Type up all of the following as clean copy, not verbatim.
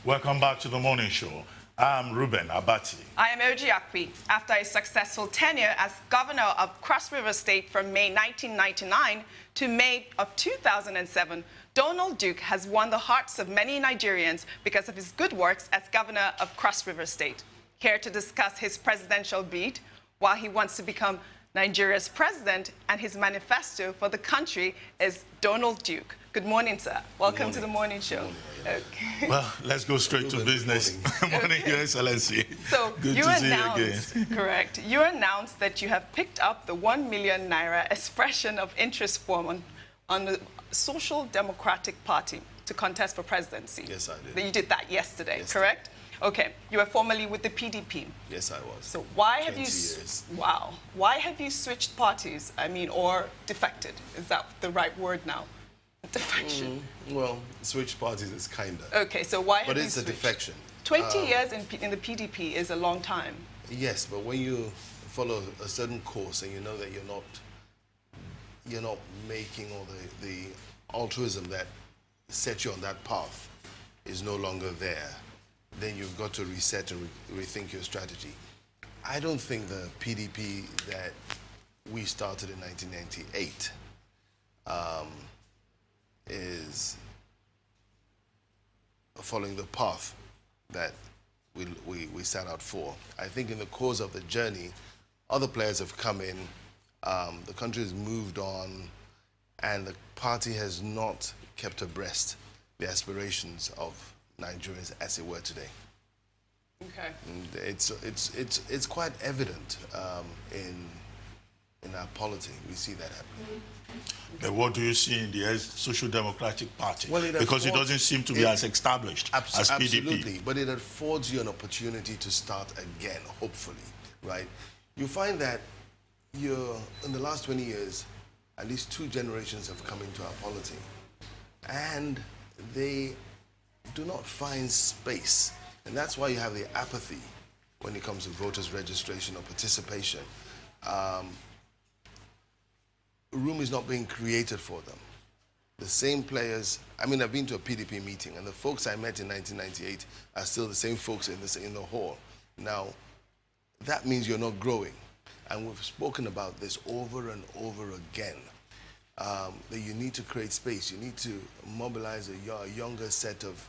Welcome back to the morning show. I'm Ruben Abati. I am Oji Akpi. After a successful tenure as governor of Cross River State from May 1999 to May of 2007, Donald Duke has won the hearts of many Nigerians because of his good works as governor of Cross River State. Here to discuss his presidential bid, while he wants to become Nigeria's president, and his manifesto for the country is Donald Duke. Good morning, sir. Welcome to the morning show. Okay. Well, let's go straight to business. Morning, Your Excellency. So good you to announced, see you again. correct, you announced that you have picked up the 1 million naira expression of interest form on the Social Democratic Party to contest for presidency. Yes, I did. You did that yesterday, Yes, correct? Okay, you were formerly with the PDP. Yes, I was. So why have 20 you? years. Wow. Why have you switched parties? I mean, or defected? Is that the right word now? Defection. Well, switch parties is kind of. Okay, so why have you But it's a switched? defection. 20 years in the PDP is a long time. Yes, but when you follow a certain course and you know that you're not making all the altruism that set you on that path is no longer there, then you've got to reset and rethink your strategy. I don't think the PDP that we started in 1998 is following the path that we set out for. I think in the course of the journey, other players have come in, the country has moved on, and the party has not kept abreast the aspirations of Nigerians as it were today. Okay. And it's quite evident in our polity. We see that happening. But what do you see in the Social Democratic Party? Well, because it doesn't seem to be as established as PDP. Absolutely, but it affords you an opportunity to start again, hopefully, right? You find that in the last 20 years, at least 2 generations have come into our polity, and they do not find space. And that's why you have the apathy when it comes to voters' registration or participation. Room is not being created for them. The same players, I mean, I've been to a PDP meeting, and the folks I met in 1998 are still the same folks in the hall. Now, that means you're not growing. And we've spoken about this over and over again, that you need to create space. You need to mobilize a younger set of,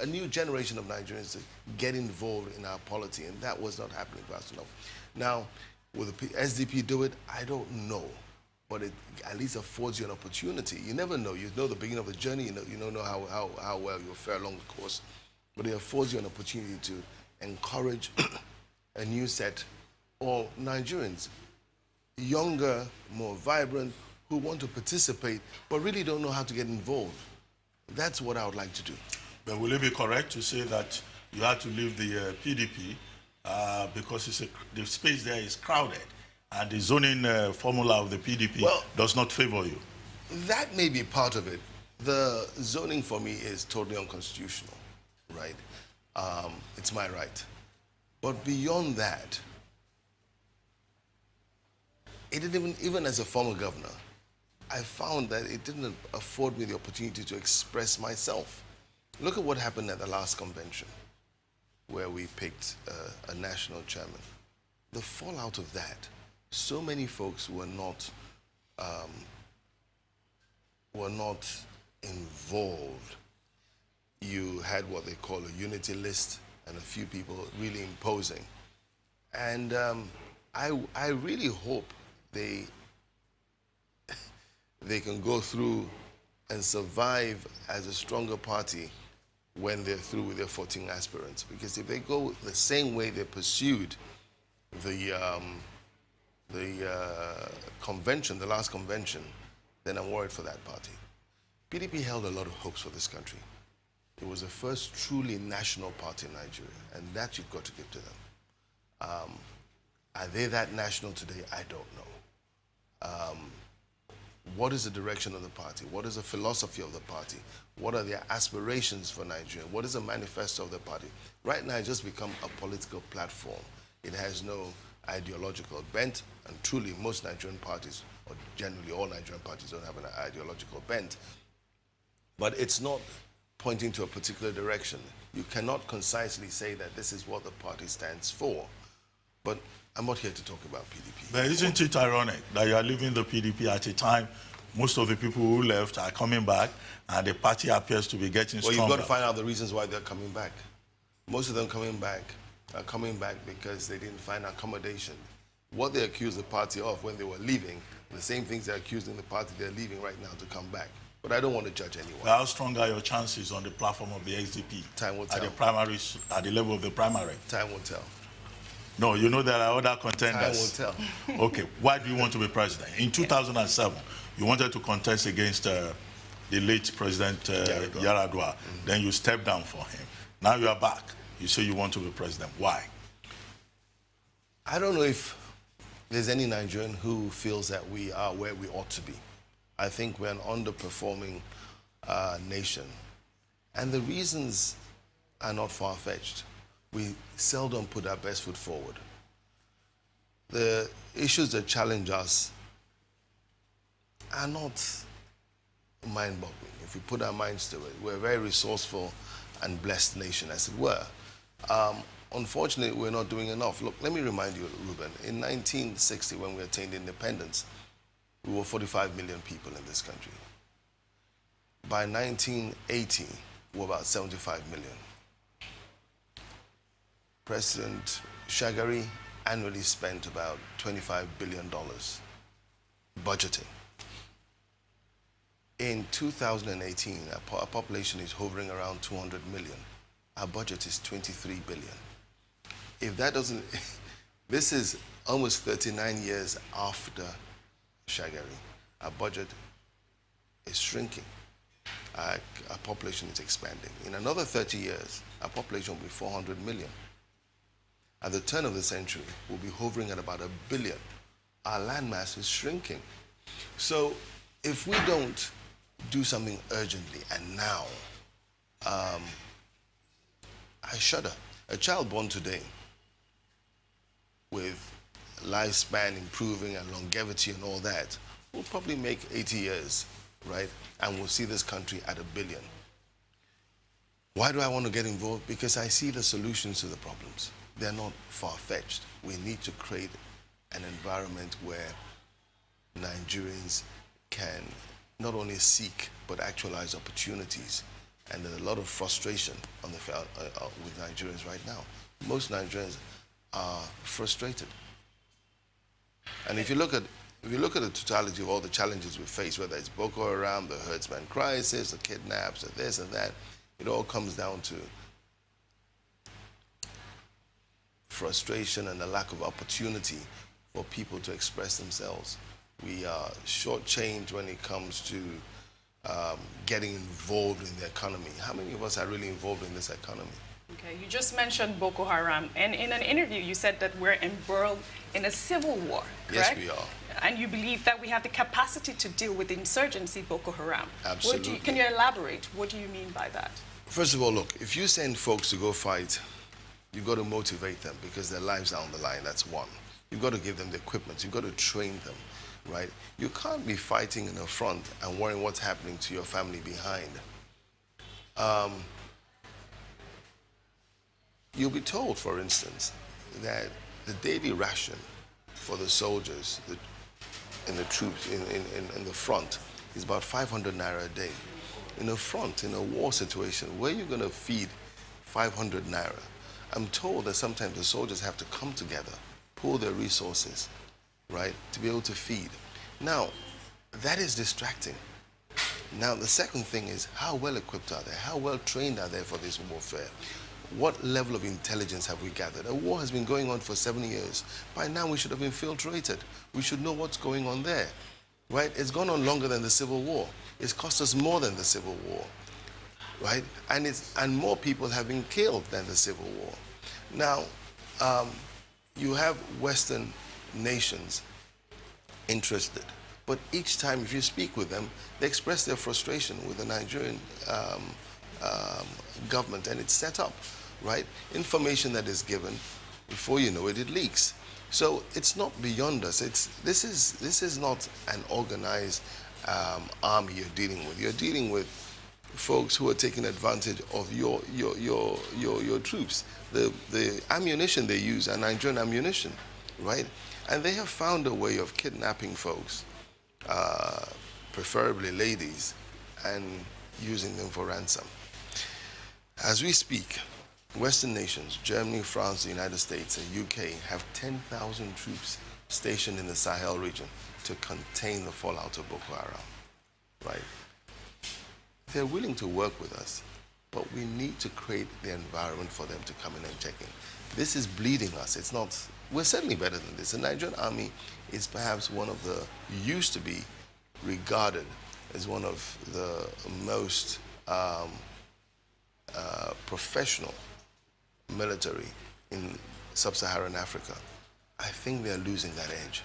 a new generation of Nigerians to get involved in our polity, and that was not happening fast enough. Now, will the SDP do it? I don't know. But it at least affords you an opportunity. You never know. You know the beginning of the journey. You don't know how well you'll fare along the course. But it affords you an opportunity to encourage a new set of Nigerians, younger, more vibrant, who want to participate but really don't know how to get involved. That's what I would like to do. But will it be correct to say that you had to leave the PDP because the space there is crowded? And the zoning formula of the PDP does not favor you? That may be part of it. The zoning for me is totally unconstitutional, right? It's my right. But beyond that, it didn't even as a former governor, I found that it didn't afford me the opportunity to express myself. Look at what happened at the last convention, where we picked a national chairman. The fallout of that, so many folks were not involved. You had what they call a unity list and a few people really imposing. And I really hope they can go through and survive as a stronger party when they're through with their 14 aspirants. Because if they go the same way they pursued the convention, the last convention, then I'm worried for that party. PDP held a lot of hopes for this country. It was the first truly national party in Nigeria, and that you've got to give to them. Are they that national today? I don't know. What is the direction of the party? What is the philosophy of the party? What are their aspirations for Nigeria? What is the manifesto of the party? Right now, it's just become a political platform. It has no ideological bent, and truly most Nigerian parties, or generally all Nigerian parties, don't have an ideological bent. But it's not pointing to a particular direction. You cannot concisely say that this is what the party stands for. But I'm not here to talk about PDP. But isn't it ironic that you are leaving the PDP at a time most of the people who left are coming back and the party appears to be getting stronger? Well, you've got to find out the reasons why they're coming back. Most of them are coming back because they didn't find accommodation. What they accused the party of when they were leaving, the same things they're accusing the party they're leaving right now to come back. But I don't want to judge anyone. How strong are your chances on the platform of the SDP? Time will tell. At the primaries, at the level of the primary? Time will tell. No, you know there are other contenders. Time will tell. Okay, why do you want to be president? In 2007, you wanted to contest against the late President Yaradua. Then you stepped down for him. Now you are back. You say you want to be president. Why? I don't know if there's any Nigerian who feels that we are where we ought to be. I think we're an underperforming nation. And the reasons are not far-fetched. We seldom put our best foot forward. The issues that challenge us are not mind-boggling. If we put our minds to it, we're a very resourceful and blessed nation, as it were. Unfortunately, we're not doing enough. Look, let me remind you, Ruben, in 1960, when we attained independence, we were 45 million people in this country. By 1980, we were about 75 million. President Shagari annually spent about $25 billion budgeting. In 2018, our population is hovering around 200 million. Our budget is 23 billion. If that doesn't, this is almost 39 years after Shagari. Our budget is shrinking. Our population is expanding. In another 30 years, our population will be 400 million. At the turn of the century, we'll be hovering at about 1 billion. Our landmass is shrinking. So if we don't do something urgently and now, I shudder. A child born today with lifespan improving and longevity and all that will probably make 80 years, right? And we'll see this country at 1 billion. Why do I want to get involved? Because I see the solutions to the problems. They're not far-fetched. We need to create an environment where Nigerians can not only seek but actualize opportunities. And there's a lot of frustration on the with Nigerians right now. Most Nigerians are frustrated. And if you look at the totality of all the challenges we face, whether it's Boko Haram, the herdsman crisis, the kidnaps, the this and that, it all comes down to frustration and a lack of opportunity for people to express themselves. We are shortchanged when it comes to getting involved in the economy. How many of us are really involved in this economy? Okay, you just mentioned Boko Haram, and in an interview you said that we're embroiled in a civil war, correct? Yes, we are. And you believe that we have the capacity to deal with insurgency Boko Haram. Absolutely. Can you elaborate? What do you mean by that? First of all, look, if you send folks to go fight, you've got to motivate them because their lives are on the line, that's one. You've got to give them the equipment, you've got to train them, right? You can't be fighting in the front and worrying what's happening to your family behind. You'll be told, for instance, that the daily ration for the soldiers and the troops in the front is about 500 naira a day. In the front, in a war situation, where are you going to feed 500 naira? I'm told that sometimes the soldiers have to come together, pool their resources, right, to be able to feed. Now, that is distracting. Now, the second thing is, how well equipped are they? How well trained are they for this warfare? What level of intelligence have we gathered? A war has been going on for 7 years. By now, we should have infiltrated. We should know what's going on there, right? It's gone on longer than the Civil War. It's cost us more than the Civil War, right? And more people have been killed than the Civil War. Now, you have Western nations interested, but each time if you speak with them, they express their frustration with the Nigerian government, and it's set up, right? Information that is given, before you know it, it leaks. So it's not beyond us. This is not an organized army you're dealing with. You're dealing with folks who are taking advantage of your troops. The ammunition they use are Nigerian ammunition, right? And they have found a way of kidnapping folks, preferably ladies, and using them for ransom. As we speak, Western nations, Germany, France, the United States, and UK, have 10,000 troops stationed in the Sahel region to contain the fallout of Boko Haram, right? They're willing to work with us, but we need to create the environment for them to come in and check in. This is bleeding us. It's not, we're certainly better than this. The Nigerian army is perhaps one of the, used to be regarded as one of the most professional military in sub-Saharan Africa. I think they're losing that edge.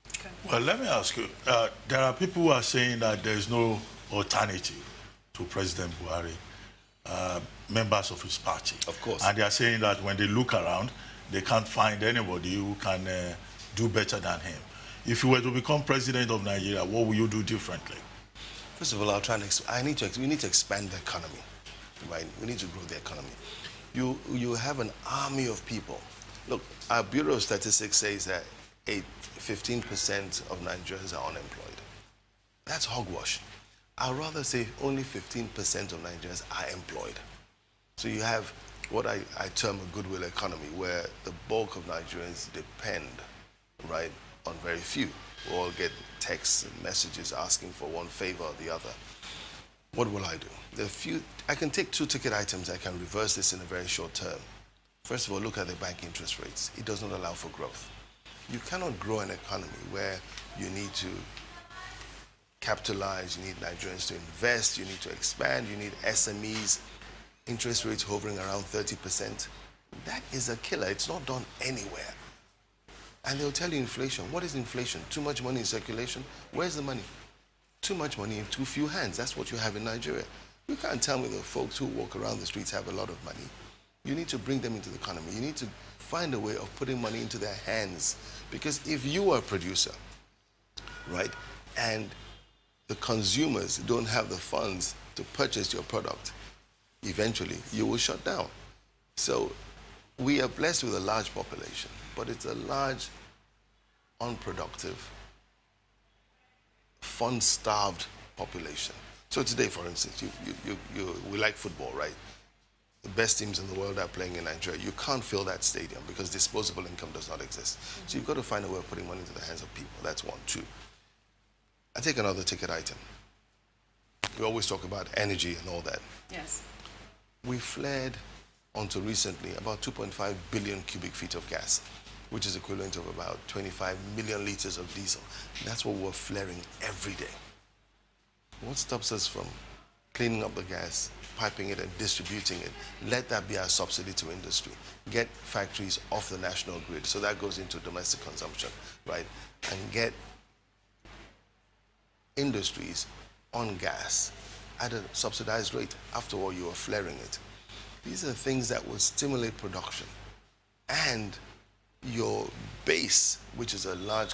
Okay. Well, let me ask you, there are people who are saying that there's no alternative to President Buhari, members of his party. Of course. And they are saying that when they look around, they can't find anybody who can do better than him. If you were to become president of Nigeria, what will you do differently? First of all, we need to expand the economy, right? We need to grow the economy. You have an army of people. Look, our Bureau of Statistics says that 15% of Nigerians are unemployed. That's hogwash. I'd rather say only 15% of Nigerians are employed. So you have what I term a goodwill economy, where the bulk of Nigerians depend, right, on very few. We all get texts and messages asking for one favor or the other. What will I do? I can take 2 ticket items. I can reverse this in a very short term. First of all, look at the bank interest rates. It does not allow for growth. You cannot grow an economy where you need to capitalize, you need Nigerians to invest, you need to expand, you need SMEs, interest rates hovering around 30%. That is a killer. It's not done anywhere. And they'll tell you inflation. What is inflation? Too much money in circulation? Where's the money? Too much money in too few hands. That's what you have in Nigeria. You can't tell me the folks who walk around the streets have a lot of money. You need to bring them into the economy. You need to find a way of putting money into their hands. Because if you are a producer, right, and the consumers don't have the funds to purchase your product, eventually you will shut down. So we are blessed with a large population, but it's a large, unproductive, fund-starved population. So today, for instance, we like football, right? The best teams in the world are playing in Nigeria. You can't fill that stadium because disposable income does not exist. So you've got to find a way of putting money into the hands of people. That's one. 2, I take another ticket item. We always talk about energy and all that. Yes. We flared onto recently about 2.5 billion cubic feet of gas, which is equivalent of about 25 million liters of diesel. That's what we're flaring every day. What stops us from cleaning up the gas, piping it and distributing it? Let that be our subsidy to industry. Get factories off the national grid, so that goes into domestic consumption, right? And get industries on gas at a subsidized rate. After all, you are flaring it. These are things that will stimulate production. And your base, which is a large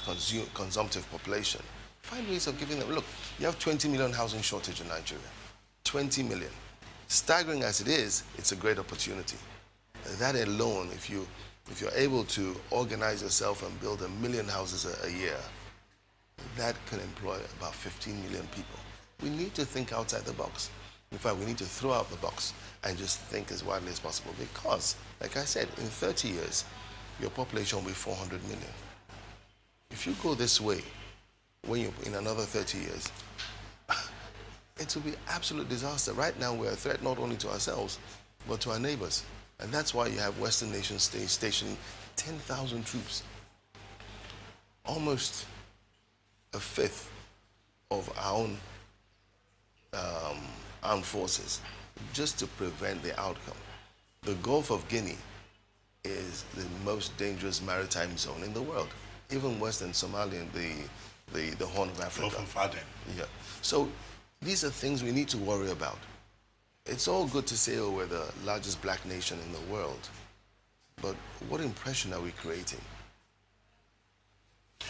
consumptive population, find ways of giving them, look, you have 20 million housing shortage in Nigeria. 20 million. Staggering as it is, it's a great opportunity. That alone, if you're able to organize yourself and build 1 million houses a year, that can employ about 15 million people. We need to think outside the box. In fact, we need to throw out the box and just think as widely as possible, because, like I said, in 30 years, your population will be 400 million. If you go this way, when you're in another 30 years, it will be absolute disaster. Right now, we're a threat not only to ourselves, but to our neighbors. And that's why you have Western nations stationing 10,000 troops. Almost a fifth of our own armed forces, just to prevent the outcome. The Gulf of Guinea is the most dangerous maritime zone in the world, even worse than Somalia and the Horn of Africa. Gulf of Aden. Yeah. So these are things we need to worry about. It's all good to say, oh, we're the largest black nation in the world, but what impression are we creating?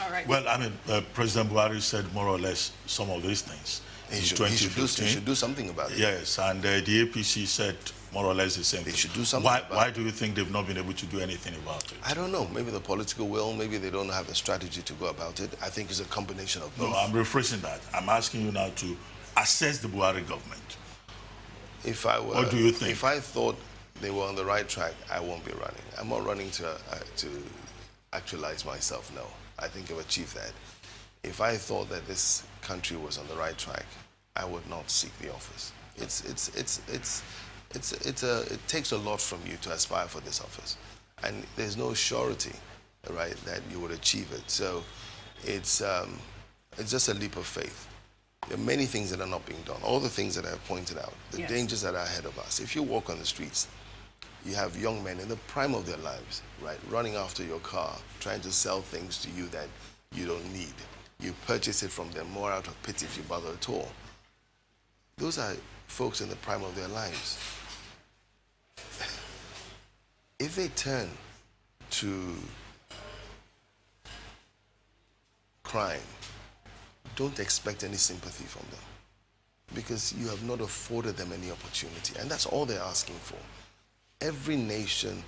All right. Well, I mean, President Buhari said more or less some of these things He should, 2015. he should do something about it. Yes, and the APC said more or less the same thing. They should do something about it. Why do you think they've not been able to do anything about it? I don't know. Maybe the political will, maybe they don't have a strategy to go about it. I think it's a combination of both. No, I'm rephrasing that. I'm asking you now to assess the Buhari government. If I were, what do you think? If I thought they were on the right track, I won't be running. I'm not running to actualize myself, no. I think I've achieved that. If I thought that this country was on the right track, I would not seek the office. It takes a lot from you to aspire for this office. And there's no surety, right, that you would achieve it. So it's just a leap of faith. There are many things that are not being done. All the things that I've pointed out, the dangers that are ahead of us. If you walk on the streets, you have young men in the prime of their lives, right, running after your car, trying to sell things to you that you don't need. You purchase it from them more out of pity if you bother at all. Those are folks in the prime of their lives. If they turn to crime, don't expect any sympathy from them, because you have not afforded them any opportunity, and that's all they're asking for. Every nation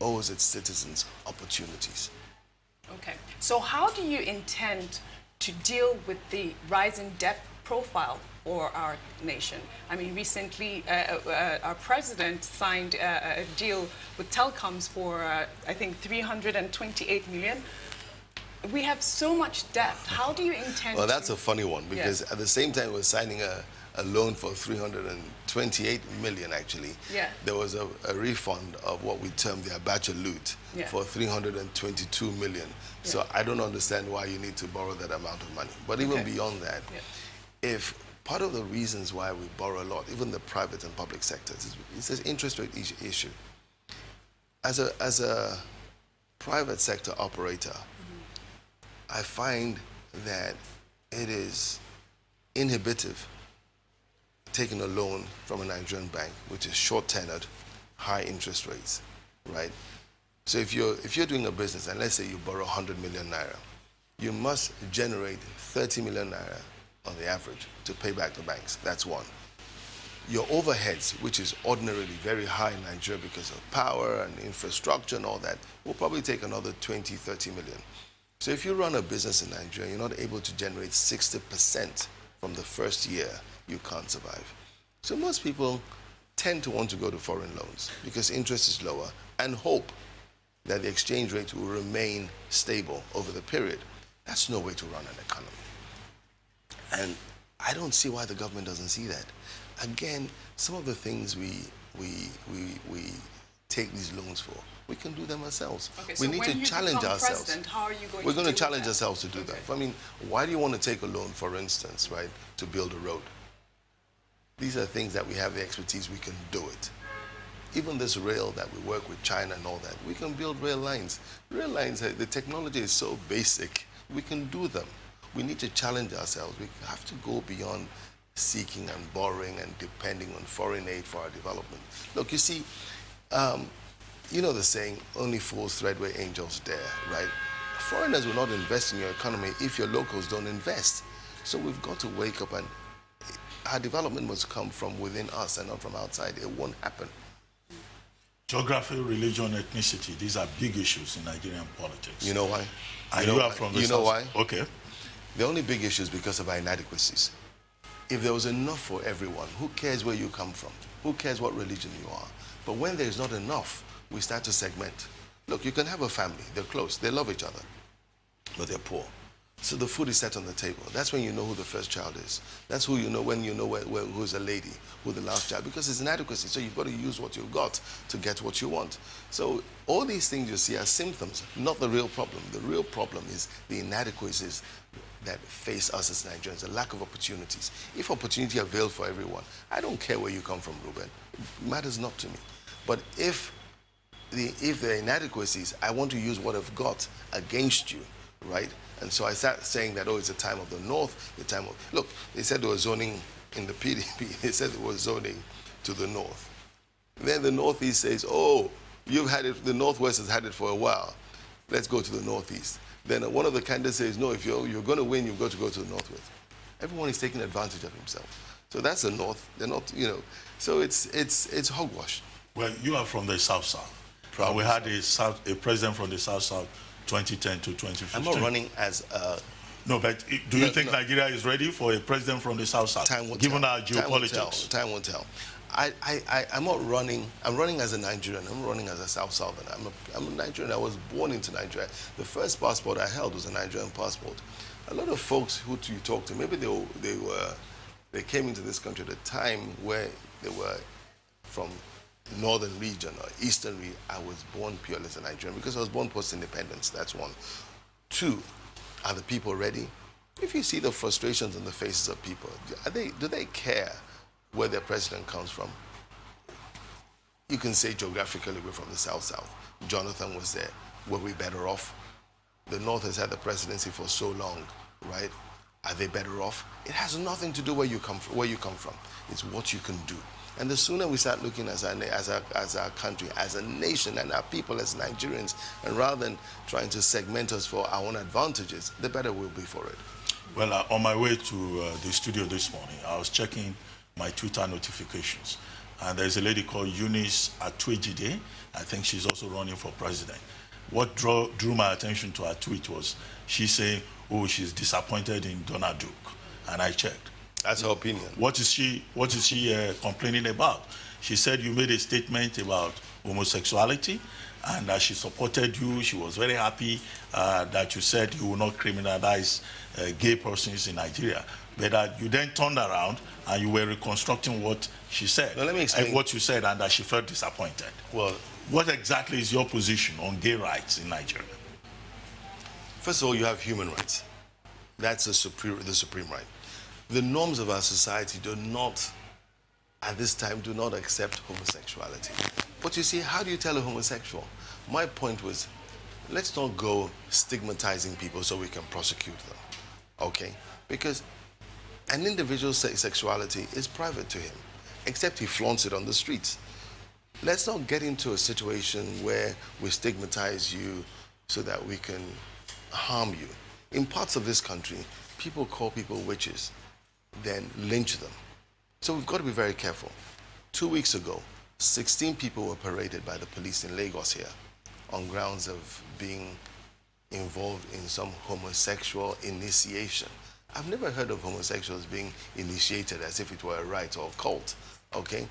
owes its citizens opportunities. Okay, so how do you intend to deal with the rising debt profile for our nation? I mean, recently our president signed a deal with telecoms for, I think, 328 million. We have so much debt. How do you intend Well, that's a funny one, because at the same time we're signing a loan for 328 million, actually. Yeah. There was a refund of what we term the Abacha loot for 322 million. So I don't understand why you need to borrow that amount of money. But even beyond that, if part of the reasons why we borrow a lot, even the private and public sectors, is this interest rate issue. As a private sector operator, I find that it is inhibitive taking a loan from a Nigerian bank, which is short-tenured, high interest rates, right? So if you're doing a business, and let's say you borrow 100 million naira, you must generate 30 million naira on the average to pay back the banks. That's one. Your overheads, which is ordinarily very high in Nigeria because of power and infrastructure and all that, will probably take another 20, 30 million. So if you run a business in Nigeria, you're not able to generate 60% from the first year, you can't survive. So most people tend to want to go to foreign loans because interest is lower and hope that the exchange rate will remain stable over the period. That's no way to run an economy. And I don't see why the government doesn't see that. Again, some of the things we take these loans for, we can do them ourselves. Okay, we need to challenge ourselves. How are you going We're going to deal challenge with ourselves to do that. I mean, why do you want to take a loan, for instance, right, to build a road? These are things that we have the expertise, we can do it. Even this rail that we work with China and all that, we can build rail lines. Rail lines, the technology is so basic, we can do them. We need to challenge ourselves. We have to go beyond seeking and borrowing and depending on foreign aid for our development. Look, you see, you know the saying, only fools thread where angels dare, right? Foreigners will not invest in your economy if your locals don't invest. So we've got to wake up, and our development must come from within us and not from outside. It won't happen. Geography, religion, ethnicity, these are big issues in Nigerian politics. You know why? And you are from the You know why? Okay. The only big issue is because of our inadequacies. If there was enough for everyone, who cares where you come from? Who cares what religion you are? But when there's not enough, we start to segment. Look, you can have a family, they're close, they love each other, but they're poor. So the food is set on the table. That's when you know who the first child is. That's who you know when you know who's a lady, who the last child, because it's inadequacy. So you've got to use what you've got to get what you want. So all these things you see are symptoms, not the real problem. The real problem is the inadequacies that face us as Nigerians, the lack of opportunities. If opportunity availed for everyone, I don't care where you come from, Ruben. It matters not to me. But if there are inadequacies, I want to use what I've got against you, right? And so I start saying that, oh, it's the time of the North, the time of... Look, they said there was zoning in the PDP. They said there was zoning to the North. Then the Northeast says, oh, you've had it, the Northwest has had it for a while. Let's go to the Northeast. Then one of the candidates says, no, if you're going to win, you've got to go to the Northwest. Everyone is taking advantage of himself. So that's the North. They're not, you know. So it's hogwash. Well, you are from the South. We had a president from the South 2010 to 2015. I'm not running as a... No, but do you think Nigeria is ready for a president from the South? Time will given tell. our geopolitics? Time will tell. I'm not running. I'm running as a Nigerian. I'm running as a South Southerner. I'm a Nigerian. I was born into Nigeria. The first passport I held was a Nigerian passport. A lot of folks who you talk to, maybe they came into this country at a time where they were from northern region or eastern region. I was born purely as a Nigerian because I was born post-independence. That's one. Two, are the people ready? If you see the frustrations on the faces of people, do they care where their president comes from? You can say geographically we're from the South. Jonathan was there. Were we better off? The North has had the presidency for so long, right? Are they better off? It has nothing to do where you come from. It's what you can do. And the sooner we start looking as our country, as a nation, and our people as Nigerians, and rather than trying to segment us for our own advantages, the better we'll be for it. Well, on my way to the studio this morning, I was checking my Twitter notifications. And there's a lady called Eunice Atuejide. I think she's also running for president. What drew my attention to her tweet was she saying, oh, she's disappointed in Donald Duke. And I checked. That's her opinion. What is she complaining about? She said you made a statement about homosexuality and that she supported you. She was very happy that you said you will not criminalize gay persons in Nigeria. But that you then turned around and you were reconstructing what she said. Now, let me explain. What you said, and that she felt disappointed. Well, what exactly is your position on gay rights in Nigeria? First of all, you have human rights. That's the supreme right. The norms of our society do not, at this time, do not accept homosexuality. But you see, how do you tell a homosexual? My point was, let's not go stigmatizing people so we can prosecute them, okay? Because an individual's sexuality is private to him, except he flaunts it on the streets. Let's not get into a situation where we stigmatize you so that we can harm you. In parts of this country, people call people witches, then lynch them. So we've got to be very careful. 2 weeks ago, 16 people were paraded by the police in Lagos here on grounds of being involved in some homosexual initiation. I've never heard of homosexuals being initiated as if it were a rite or a cult, okay?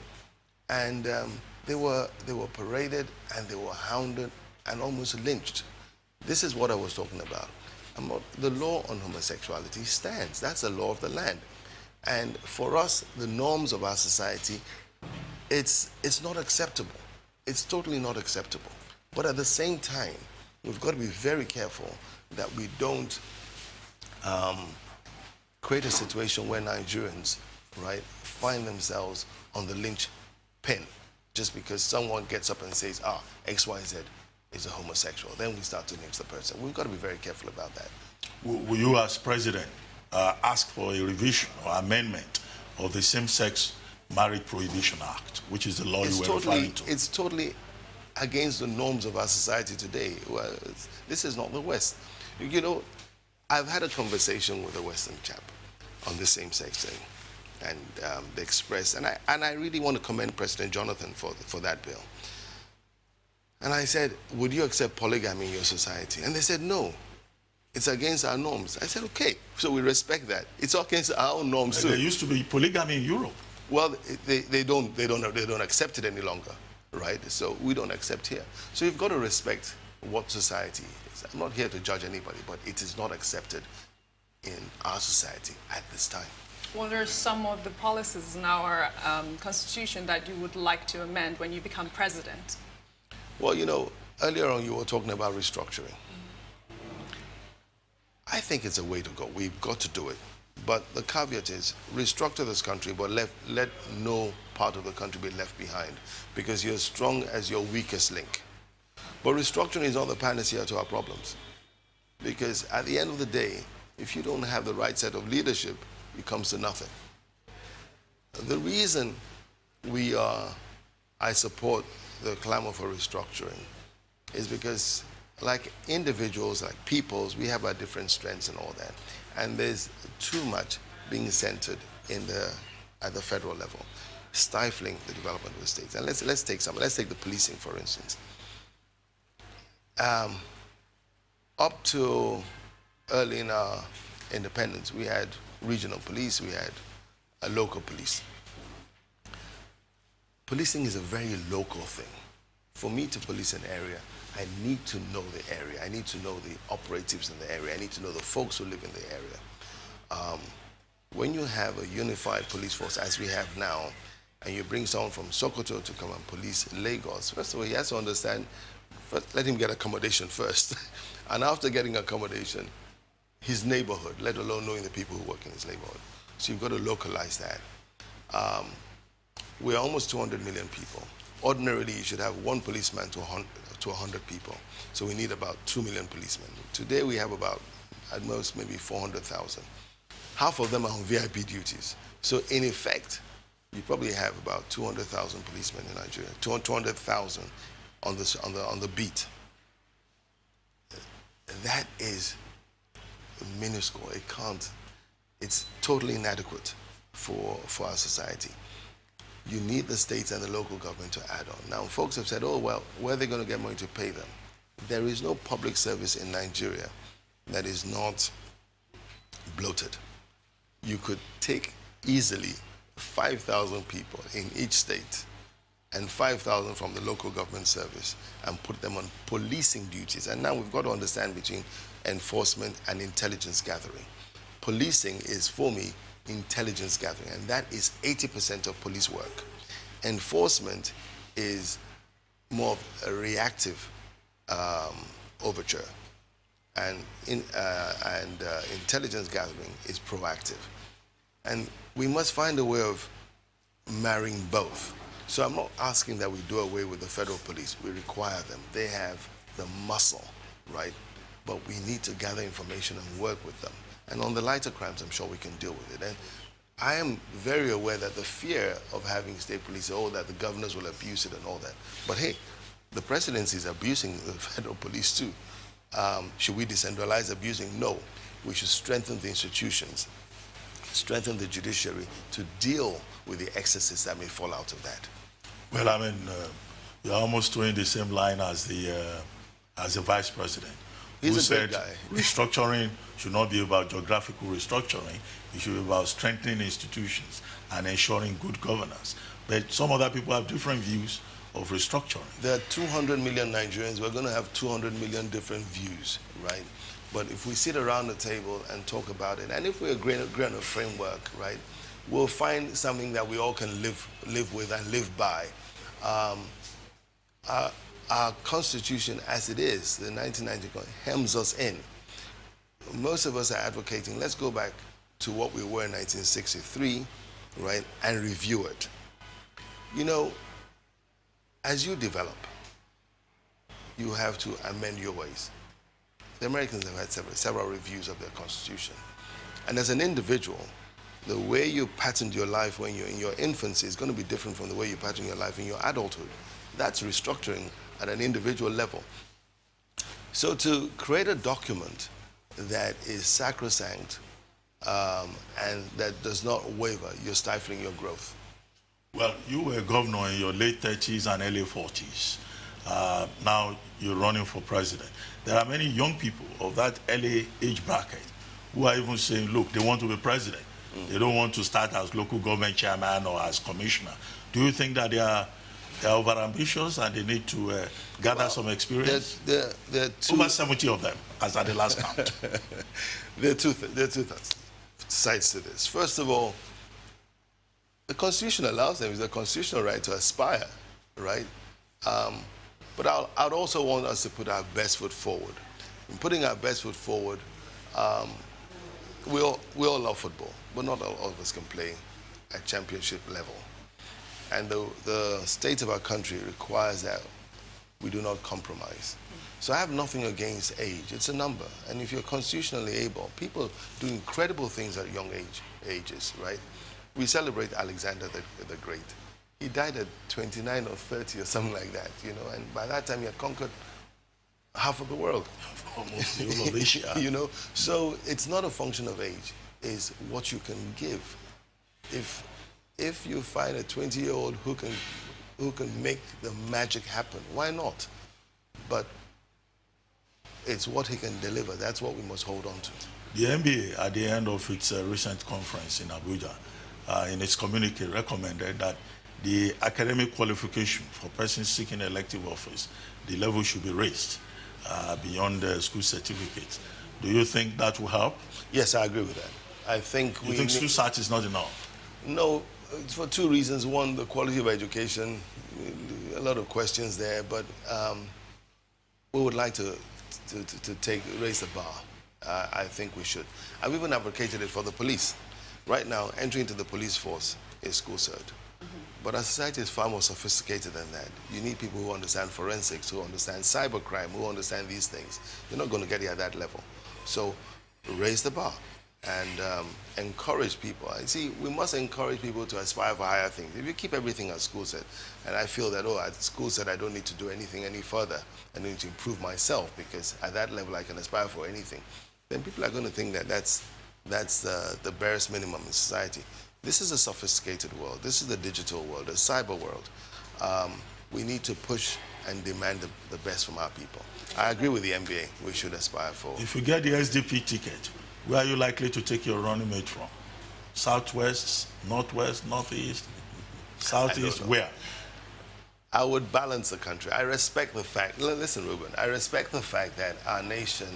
And they were paraded and they were hounded and almost lynched. This is what I was talking about. The law on homosexuality stands. That's the law of the land. And for us, the norms of our society, it's not acceptable. It's totally not acceptable. But at the same time, we've got to be very careful that we don't create a situation where Nigerians, right, find themselves on the lynch pin just because someone gets up and says, XYZ is a homosexual. Then we start to lynch the person. We've got to be very careful about that. Will you, as president, ask for a revision or amendment of the Same-Sex Marriage Prohibition Act, which is the law you were referring to? It's totally against the norms of our society today. Well, this is not the West. You know, I've had a conversation with a Western chap on the same-sex thing, and the Express, and I really want to commend President Jonathan for that bill. And I said, would you accept polygamy in your society? And they said, no. It's against our norms. I said, okay, so we respect that. It's against our own norms too. There used to be polygamy in Europe. Well, they don't accept it any longer, right? So we don't accept here. So you've got to respect what society is. I'm not here to judge anybody, but it is not accepted in our society at this time. What are some of the policies in our constitution that you would like to amend when you become president? Well, you know, earlier on you were talking about restructuring. I think it's a way to go. We've got to do it. But the caveat is restructure this country, but let no part of the country be left behind, because you're as strong as your weakest link. But restructuring is not the panacea to our problems, because at the end of the day, if you don't have the right set of leadership, it comes to nothing. The reason I support the clamor for restructuring is because, like individuals, like peoples, we have our different strengths and all that. And there's too much being centered at the federal level, stifling the development of the states. And let's take the policing, for instance. Up to early in our independence, we had regional police, we had a local police. Policing is a very local thing. For me to police an area, I need to know the area. I need to know the operatives in the area. I need to know the folks who live in the area. When you have a unified police force, as we have now, and you bring someone from Sokoto to come and police Lagos, first of all, he has to understand, first, let him get accommodation first. And after getting accommodation, his neighborhood, let alone knowing the people who work in his neighborhood. So you've got to localize that. We're almost 200 million people. Ordinarily, you should have one policeman to 100 people. So we need about 2 million policemen. Today, we have about, at most, maybe 400,000. Half of them are on VIP duties. So in effect, you probably have about 200,000 policemen in Nigeria, 200,000 on the beat. That is minuscule. It's totally inadequate for our society. You need the states and the local government to add on. Now, folks have said, oh, well, where are they going to get money to pay them? There is no public service in Nigeria that is not bloated. You could take easily 5,000 people in each state and 5,000 from the local government service and put them on policing duties. And now we've got to understand between enforcement and intelligence gathering. Policing is, for me, intelligence gathering, and that is 80% of police work. Enforcement is more of a reactive overture, and intelligence gathering is proactive. And we must find a way of marrying both. So I'm not asking that we do away with the federal police. We require them. They have the muscle, right? But we need to gather information and work with them. And on the lighter crimes, I'm sure we can deal with it. And I am very aware that the fear of having state police, that the governors will abuse it and all that. But hey, the presidency is abusing the federal police too. Should we decentralize abusing? No. We should strengthen the institutions, strengthen the judiciary to deal with the excesses that may fall out of that. Well, I mean, you're almost doing the same line as the vice president. He's a great guy. Restructuring should not be about geographical restructuring. It should be about strengthening institutions and ensuring good governance. But some other people have different views of restructuring. There are 200 million Nigerians. We're going to have 200 million different views, right? But if we sit around the table and talk about it, and if we agree on a framework, right, we'll find something that we all can live with and live by. Our Constitution, as it is, the 1990 Constitution, hems us in. Most of us are advocating, let's go back to what we were in 1963, right, and review it. You know, as you develop, you have to amend your ways. The Americans have had several reviews of their Constitution. And as an individual, the way you patterned your life when you're in your infancy is going to be different from the way you pattern your life in your adulthood. That's restructuring at an individual level. So to create a document that is sacrosanct and that does not waver, you're stifling your growth. Well, you were governor in your late 30s and early 40s. Now you're running for president. There are many young people of that early age bracket who are even saying, look, they want to be president. They don't want to start as local government chairman or as commissioner. Do you think that they are overambitious and they need to gather some experience? There are over 70 of them, as at the last count. There are two sides to this. First of all, the Constitution allows them, it's a constitutional right to aspire, right? But I'd also want us to put our best foot forward. In putting our best foot forward, we all love football, but not all of us can play at championship level. And the state of our country requires that we do not compromise. So I have nothing against age. It's a number. And if you're constitutionally able, people do incredible things at young ages, right? We celebrate Alexander the Great. He died at 29 or 30 or something like that, you know, and by that time he had conquered half of the world. Almost the whole of Asia. You know, so it's not a function of age. is what you can give. If you find a 20-year-old who can make the magic happen, why not? But it's what he can deliver. That's what we must hold on to. The NBA, at the end of its recent conference in Abuja, in its communique, recommended that the academic qualification for persons seeking elective office, the level should be raised beyond the school certificates. Do you think that will help? Yes, I agree with that. I think you think school cert is not enough? No, for two reasons. One, the quality of education, a lot of questions there, but we would like to raise the bar. I think we should. I've even advocated it for the police. Right now, entry into the police force is school cert. But our society is far more sophisticated than that. You need people who understand forensics, who understand cybercrime, who understand these things. You're not going to get it at that level. So raise the bar and encourage people. I see, we must encourage people to aspire for higher things. If you keep everything at school set, and I feel that, at school set I don't need to do anything any further, I need to improve myself because at that level I can aspire for anything, then people are going to think that that's the barest minimum in society. This is a sophisticated world. This is the digital world, the cyber world. We need to push and demand the best from our people. I agree with the MBA. We should aspire for. If you get the SDP ticket, where are you likely to take your running mate from? Southwest, Northwest, Northeast, Southeast, where? I would balance the country. I respect the fact, listen, Ruben, I respect the fact that our nation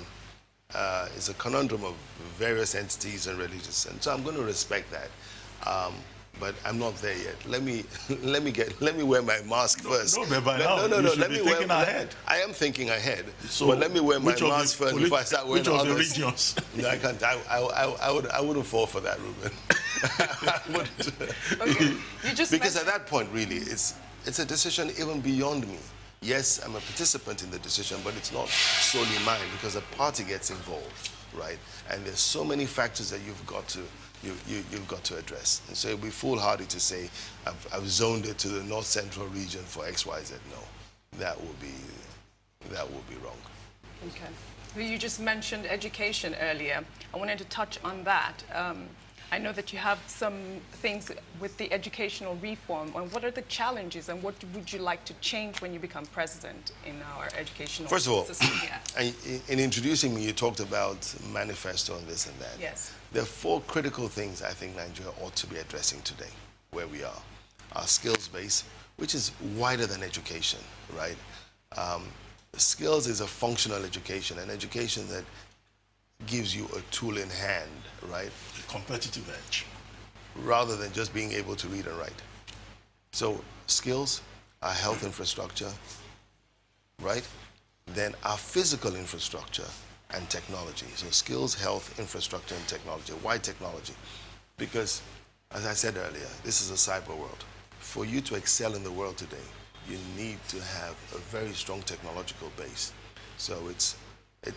is a conundrum of various entities and religions, and so I'm going to respect that. But I'm not there yet. Let me wear my mask first. No, let me wear ahead. I am thinking ahead. So but let me wear my mask first before I start wearing others. Which of the regions? No, I can't. I wouldn't fall for that, Ruben. I wouldn't. Okay. You just because at that point, really, it's a decision even beyond me. Yes, I'm a participant in the decision, but it's not solely mine because a party gets involved, right? And there's so many factors that you've got to address. And so it'd be foolhardy to say, I've zoned it to the North Central region for XYZ. No, that would be wrong. Okay. Well, you just mentioned education earlier. I wanted to touch on that. I know that you have some things with the educational reform. And what are the challenges and what would you like to change when you become president in our educational system? First of all, in introducing me, you talked about manifesto and this and that. Yes. There are 4 critical things I think Nigeria ought to be addressing today, where we are. Our skills base, which is wider than education, right? Skills is a functional education, an education that gives you a tool in hand, right? A competitive edge. Rather than just being able to read and write. So skills, our health infrastructure, right? Then our physical infrastructure and technology. So skills, health, infrastructure, and technology. Why technology? Because, as I said earlier, this is a cyber world. For you to excel in the world today, you need to have a very strong technological base. So it's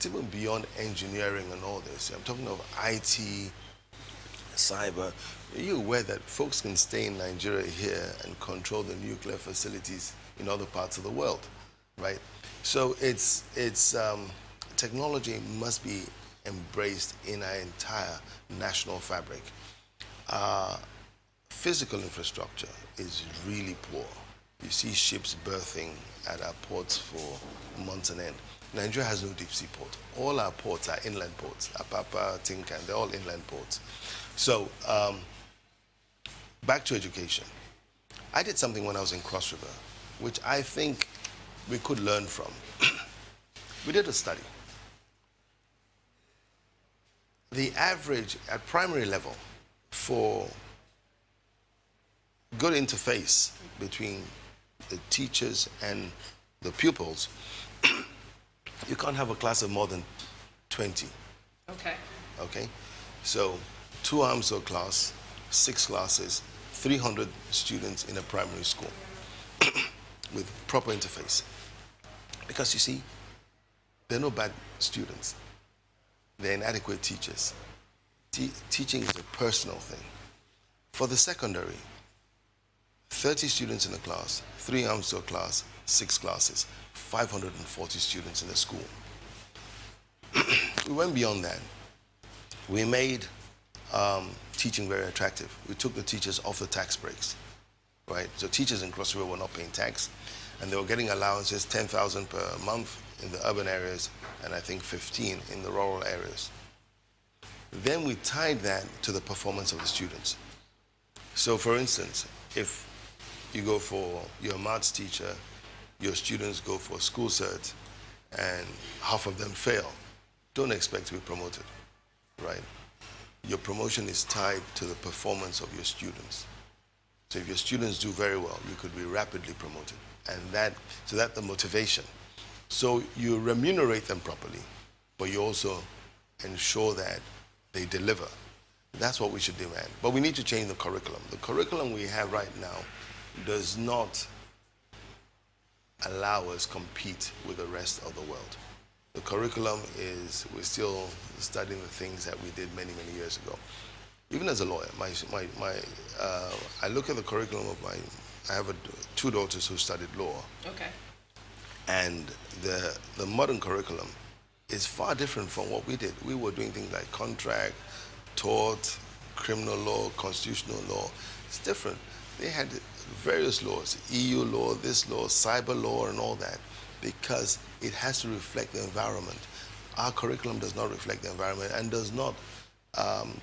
even beyond engineering and all this. I'm talking of IT, cyber. Are you aware that folks can stay in Nigeria here and control the nuclear facilities in other parts of the world, right? So technology must be embraced in our entire national fabric. Physical infrastructure is really poor. You see ships berthing at our ports for months on end. Nigeria has no deep sea port. All our ports are inland ports. Apapa, Tinkan, they're all inland ports. So, back to education. I did something when I was in Cross River, which I think we could learn from. We did a study. The average at primary level for good interface between the teachers and the pupils, you can't have a class of more than 20. Okay. Okay? So 2 arms per class, 6 classes, 300 students in a primary school with proper interface. Because you see, there are no bad students. They're inadequate teachers. Teaching is a personal thing. For the secondary, 30 students in a class, 3 arms to a class, 6 classes, 540 students in a school. We went beyond that. We made teaching very attractive. We took the teachers off the tax breaks, right? So teachers in Cross River were not paying tax, and they were getting allowances, 10,000 per month in the urban areas, and I think 15 in the rural areas. Then we tied that to the performance of the students. So for instance, if you go for your maths teacher, your students go for school cert, and half of them fail, don't expect to be promoted, right? Your promotion is tied to the performance of your students. So if your students do very well, you could be rapidly promoted. And so that's the motivation. So you remunerate them properly, but you also ensure that they deliver. That's what we should demand. But we need to change the curriculum. The curriculum we have right now does not allow us compete with the rest of the world. The curriculum is, we're still studying the things that we did many, many years ago. Even as a lawyer, I look at the curriculum of I have two daughters who studied law. Okay. And the modern curriculum is far different from what we did. We were doing things like contract, tort, criminal law, constitutional law. It's different. They had various laws, EU law, this law, cyber law, and all that, because it has to reflect the environment. Our curriculum does not reflect the environment and does not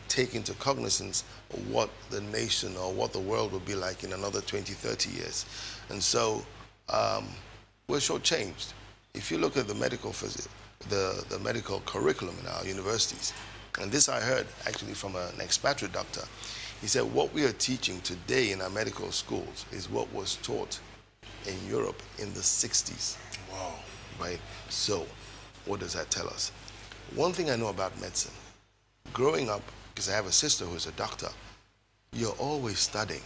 take into cognizance what the nation or what the world will be like in another 20, 30 years. And so we're shortchanged. If you look at the medical curriculum in our universities, and this I heard actually from an expatriate doctor, he said what we are teaching today in our medical schools is what was taught in Europe in the 60s. Wow. Right? So what does that tell us? One thing I know about medicine, growing up, because I have a sister who's a doctor, you're always studying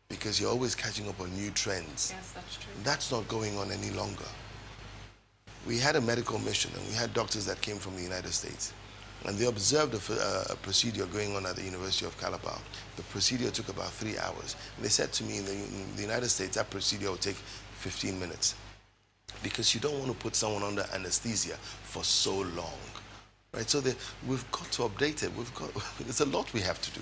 because you're always catching up on new trends. Yes, that's true. That's not going on any longer. We had a medical mission and we had doctors that came from the United States. And they observed a procedure going on at the University of Calabar. The procedure took about 3 hours. And they said to me, in the United States, that procedure will take 15 minutes. Because you don't want to put someone under anesthesia for so long. Right? So we've got to update it. There's a lot we have to do.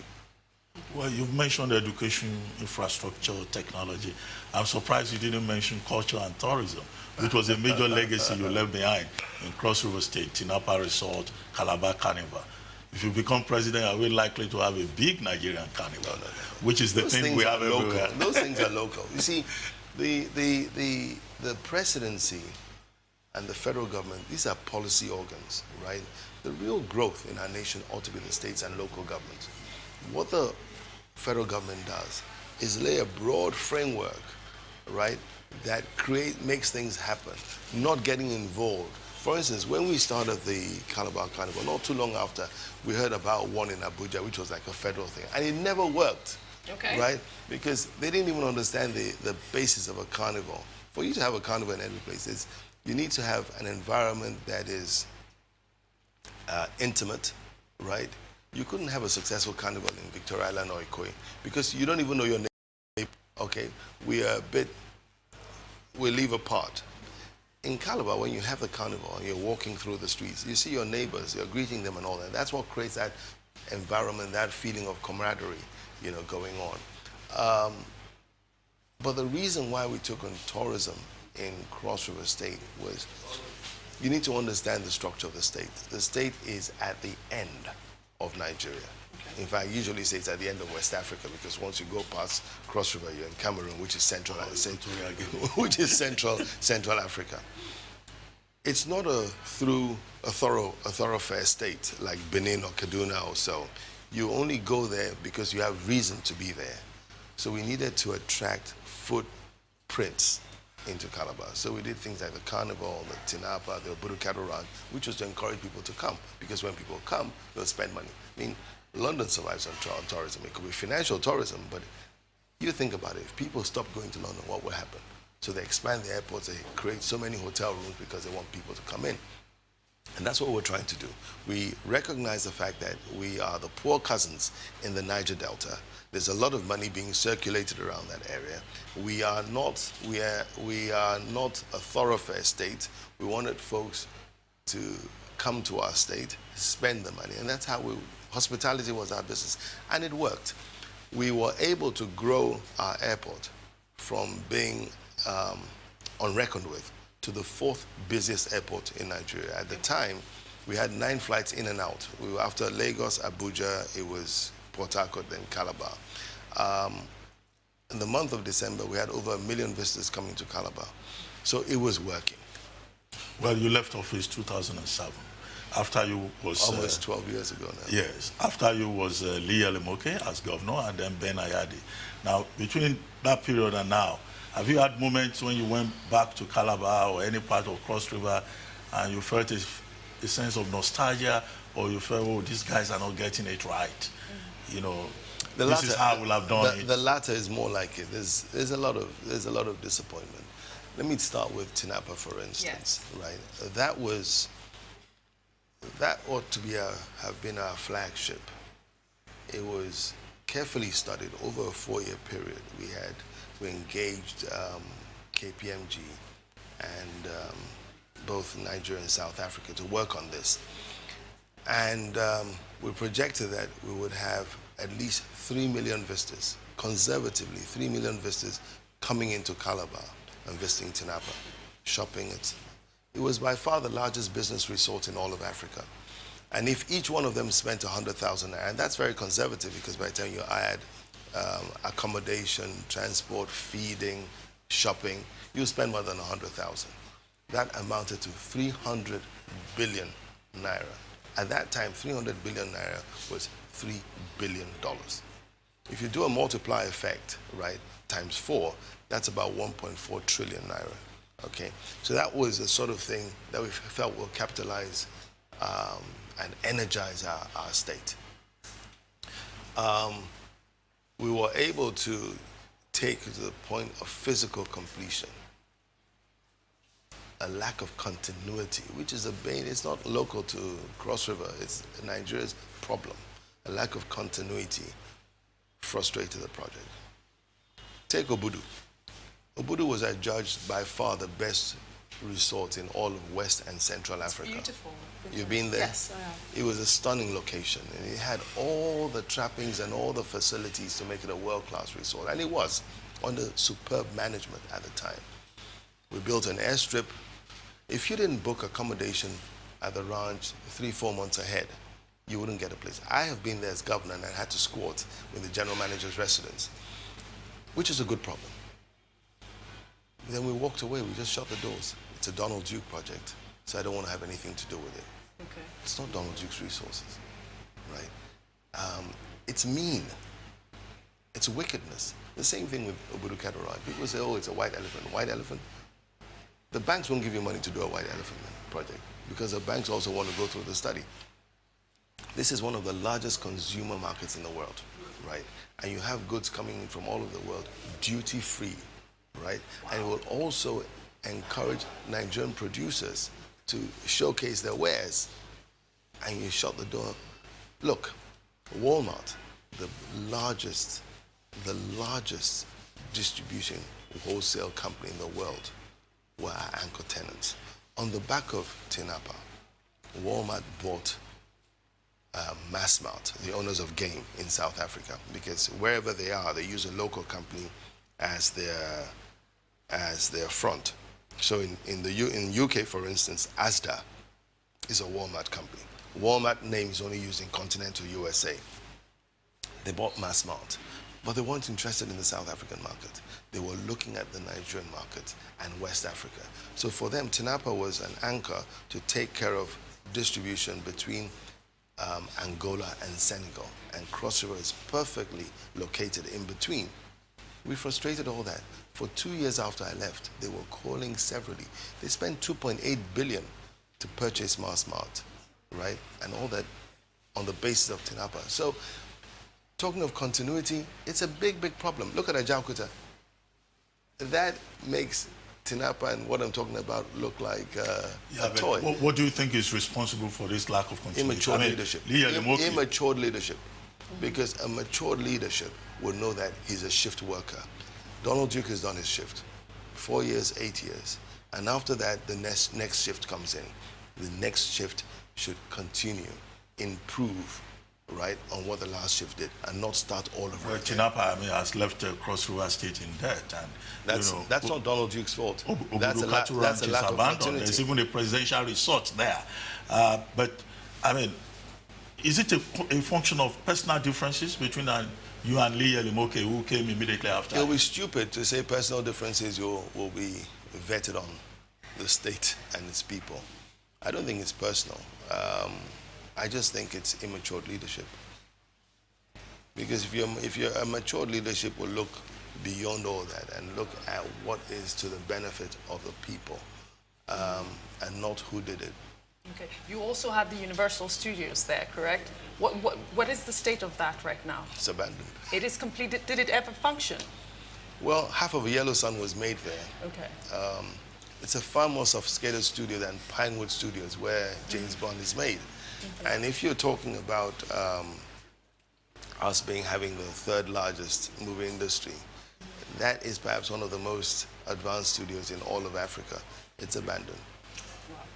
Well, you've mentioned education, infrastructure, technology. I'm surprised you didn't mention culture and tourism, which was a major legacy you left behind in Cross River State, Tinapa Resort, Calabar Carnival. If you become president, are we likely to have a big Nigerian carnival, which is the thing we have everywhere? Those things are local. You see, the presidency and the federal government, these are policy organs, right? The real growth in our nation ought to be the states and local governments. What the federal government does is lay a broad framework, right, that makes things happen, not getting involved. For instance, when we started the Calabar Carnival, not too long after, we heard about one in Abuja, which was like a federal thing, and it never worked, okay, right? Because they didn't even understand the basis of a carnival. For you to have a carnival in every place, you need to have an environment that is intimate, right? You couldn't have a successful carnival in Victoria Island or Ikoyi because you don't even know your neighbor. Okay, we live apart. In Calabar, when you have the carnival and you're walking through the streets, you see your neighbors, you're greeting them and all that. That's what creates that environment, that feeling of camaraderie, going on. But the reason why we took on tourism in Cross River State was you need to understand the structure of the state. The state is at the end of Nigeria. Okay. In fact, I usually say it's at the end of West Africa because once you go past Cross River, you're in Cameroon, which is central Central Africa. It's not a thoroughfare state like Benin or Kaduna or so. You only go there because you have reason to be there. So we needed to attract footprints into Calabar. So we did things like the Carnival, the Tinapa, the Obudu Cattle Run, which was to encourage people to come, because when people come, they'll spend money. I mean, London survives on tourism. It could be financial tourism, but you think about it. If people stop going to London, what will happen? So they expand the airports, they create so many hotel rooms because they want people to come in. And that's what we're trying to do. We recognize the fact that we are the poor cousins in the Niger Delta. There's a lot of money being circulated around that area. We are not a thoroughfare state. We wanted folks to come to our state, spend the money, and that's how we Hospitality was our business, and it worked. We were able to grow our airport from being unreckoned with to the 4th busiest airport in Nigeria. At the time, we had 9 flights in and out. We were after Lagos, Abuja, it was Port Harcourt, then Calabar. In the month of December, we had over 1 million visitors coming to Calabar. So it was working. Well, you left office 2007. After you was... Almost 12 years ago now. Yes. After you was Lee Elimoke as governor and then Ben Ayadi. Now, between that period and now, have you had moments when you went back to Calabar or any part of Cross River and you felt a sense of nostalgia, or you felt, oh, these guys are not getting it right? You know, this is how we'll have done it. The latter is more like it. There's a lot of disappointment. Let me start with Tinapa, for instance. Yes. Right? That ought to be have been our flagship. It was carefully studied over a 4-year period. We engaged KPMG and both Niger and South Africa to work on this. And we projected that we would have at least 3 million visitors, conservatively 3 million visitors coming into Calabar and visiting Tinapa, shopping it. It was by far the largest business resort in all of Africa. And if each one of them spent 100,000, and that's very conservative because by the time you add accommodation, transport, feeding, shopping, you spend more than 100,000. That amounted to 300 billion naira. At that time, 300 billion naira was $3 billion. If you do a multiply effect, right, times 4, that's about 1.4 trillion naira. Okay, so that was the sort of thing that we felt will capitalize and energize our state. We were able to take to the point of physical completion a lack of continuity, which is a bane. It's not local to Cross River, it's Nigeria's problem. A lack of continuity frustrated the project. Take Obudu. Obudu was adjudged by far the best resort in all of West and Central Africa. Beautiful. You've been there? Yes, I have. It was a stunning location, and it had all the trappings and all the facilities to make it a world-class resort, and it was under superb management at the time. We built an airstrip. If you didn't book accommodation at the ranch 3-4 months ahead, you wouldn't get a place. I have been there as governor and I had to squat in the general manager's residence, which is a good problem. Then we walked away, we just shut the doors. It's a Donald Duke project, so I don't want to have anything to do with it. Okay. It's not Donald Duke's resources, right? It's mean. It's wickedness. The same thing with Obudu Category. People say, oh, it's a white elephant. White elephant? The banks won't give you money to do a white elephant project because the banks also want to go through the study. This is one of the largest consumer markets in the world, right? And you have goods coming in from all over the world, duty-free, right? And it will also encourage Nigerian producers to showcase their wares. And you shut the door. Look, Walmart, the largest distribution wholesale company in the world, were our anchor tenants. On the back of Tinapa, Walmart bought Massmart, the owners of Game in South Africa, because wherever they are, they use a local company as their front. So in UK, for instance, Asda is a Walmart company. Walmart name is only used in continental USA. They bought Massmart, but they weren't interested in the South African market. They were looking at the Nigerian market and West Africa. So for them, Tinapa was an anchor to take care of distribution between Angola and Senegal. And Cross River is perfectly located in between. We frustrated all that. For 2 years after I left, they were calling severally. They spent 2.8 billion to purchase Massmart, right? And all that on the basis of Tinapa. So talking of continuity, it's a big, big problem. Look at Ajaokuta. That makes Tinapa and what I'm talking about look like a toy. What do you think is responsible for this lack of continuity? Immature leadership. Immature leadership. Because a mature leadership would know that he's a shift worker. Donald Duke has done his shift. 4 years, 8 years. And after that, the next shift comes in. The next shift should continue, improve, right, on what the last chief did and not start all over Well, again. Tinapa, I mean, has left Cross River State in debt, and That's not Donald Duke's fault. That's a Obudukatu lack Ranch of is abandoned. opportunity. There's even a presidential resort there. But I mean, is it a function of personal differences between you and Lee Elimoke, who came immediately after? It will be stupid to say personal differences will be vetted on the state and its people. I don't think it's personal. I just think it's immature leadership. Because if you're a mature leadership will look beyond all that and look at what is to the benefit of the people and not who did it. Okay. You also have the Universal Studios there, correct? What is the state of that right now? It's abandoned. It is completed. Did it ever function? Well, half of Yellow Sun was made there. Okay. It's a far more sophisticated studio than Pinewood Studios, where James Bond is made. And if you're talking about us having the third largest movie industry, that is perhaps one of the most advanced studios in all of Africa. It's abandoned.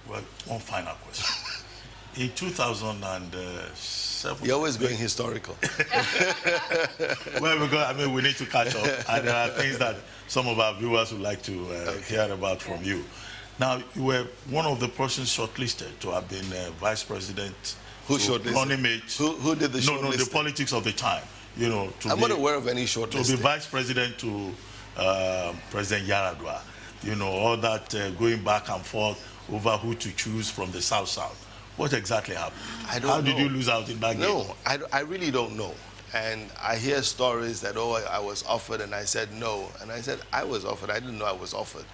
Well, one final question. In 2007... You're always going historical. Well, because, I mean, we need to catch up, and there are things that some of our viewers would like to hear about from you. Now, you were one of the persons shortlisted to have been vice president. Who shortlisted? Running mate. Who did the shortlisting? No, the politics of the time. You know, I'm not aware of any shortlisting. To be vice president to President Yaradua. You know, all that going back and forth over who to choose from the South-South. What exactly happened? I don't know. How did you lose out in that game? No, I really don't know. And I hear stories that, oh, I was offered, and I said no. And I said, I was offered. I didn't know I was offered.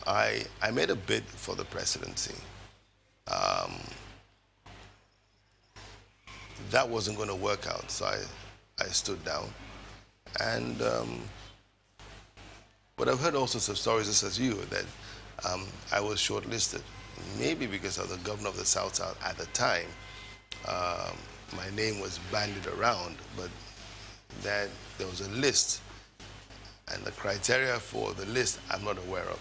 I made a bid for the presidency. That wasn't going to work out, so I stood down. And but I've heard all sorts of stories, just as you, that I was shortlisted. Maybe because of the governor of the South at the time, my name was bandied around, but that there was a list, and the criteria for the list I'm not aware of.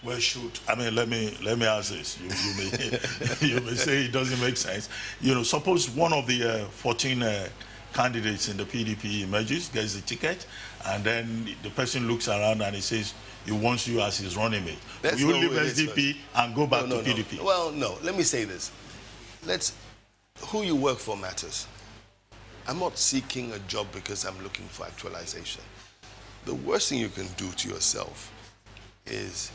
Well, I mean, let me ask this. You may say it doesn't make sense. You know, suppose one of the 14 candidates in the PDP emerges, gets the ticket, and then the person looks around and he says he wants you as his running mate. Will you leave SDP and go back to PDP? No. Well, no. Let me say this. Who you work for matters. I'm not seeking a job because I'm looking for actualization. The worst thing you can do to yourself is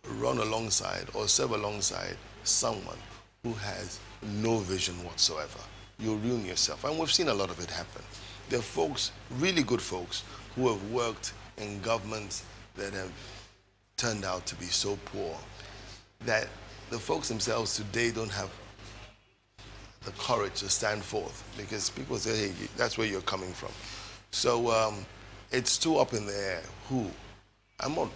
run alongside or serve alongside someone who has no vision whatsoever. You'll ruin yourself. And we've seen a lot of it happen. There are folks, really good folks, who have worked in governments that have turned out to be so poor that the folks themselves today don't have the courage to stand forth, because people say, hey, that's where you're coming from. So it's too up in the air. Who? I'm not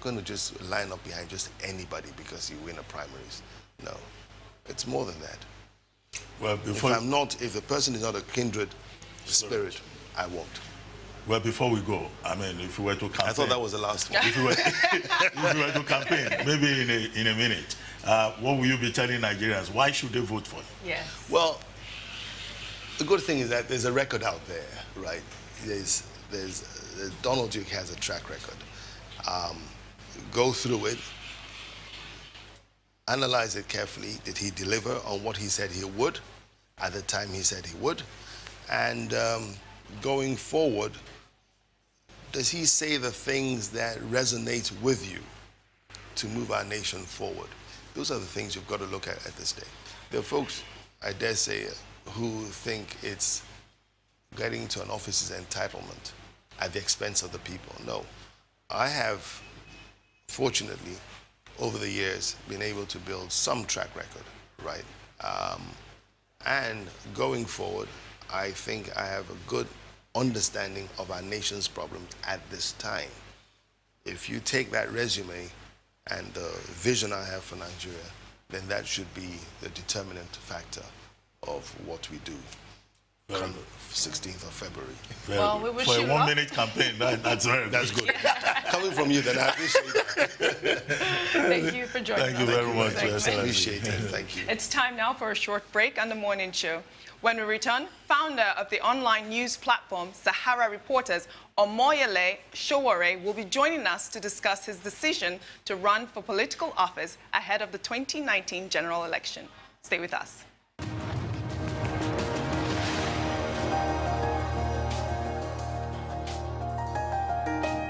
going to just line up behind just anybody because you win a primaries. No, it's more than that. Well, if the person is not a kindred spirit, I won't. Well, before we go, I mean, if we were to campaign... I thought that was the last one. If we were to campaign, maybe in a minute, what will you be telling Nigerians? Why should they vote for you? Yes. Well, the good thing is that there's a record out there, right? Donald Duke has a track record. Go through it, analyze it carefully. Did he deliver on what he said he would at the time he said he would? And going forward, does he say the things that resonate with you to move our nation forward? Those are the things you've got to look at this day. There are folks, I dare say, who think it's getting to an office is entitlement at the expense of the people. No. I have, fortunately, over the years, been able to build some track record, right? And going forward, I think I have a good understanding of our nation's problems at this time. If you take that resume and the vision I have for Nigeria, then that should be the determinant factor of what we do. come 16th of February. Very Well, good. we wish For you a luck. 1 minute campaign, that's very That's good. Coming from you, then I appreciate that. Thank you for joining Thank us. you very much, Thank you. Excellency. Appreciate it. Thank you. It's time now for a short break on the morning show. When we return, founder of the online news platform Sahara Reporters, Omoyele Sowore, will be joining us to discuss his decision to run for political office ahead of the 2019 general election. Stay with us.